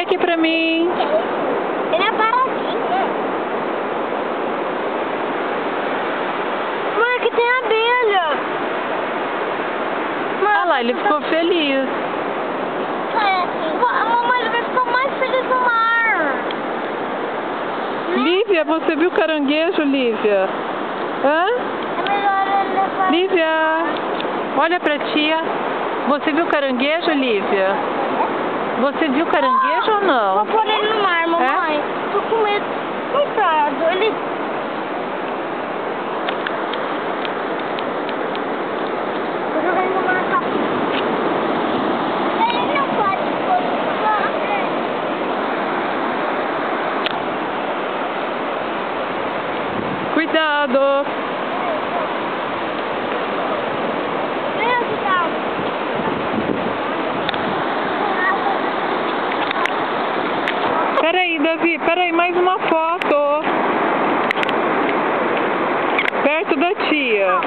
aqui pra mim. Ele é paradinho. Mãe, aqui tem abelha. Olha lá, ele ficou feliz. Mamãe, ele vai ficar mais feliz no mar. Lívia, você viu caranguejo, Lívia? Hã? É melhor ele levar. Lívia, olha pra tia. Você viu caranguejo, Lívia? Você viu caranguejo ou não? Vou pôr ele no mar, mamãe. Tô com medo. Coitado, ele... Vou jogar ele no mar rápido. Ele não pode pôr no mar. Cuidado. Vem ajudar. Peraí, Davi, peraí, mais uma foto. Perto da tia.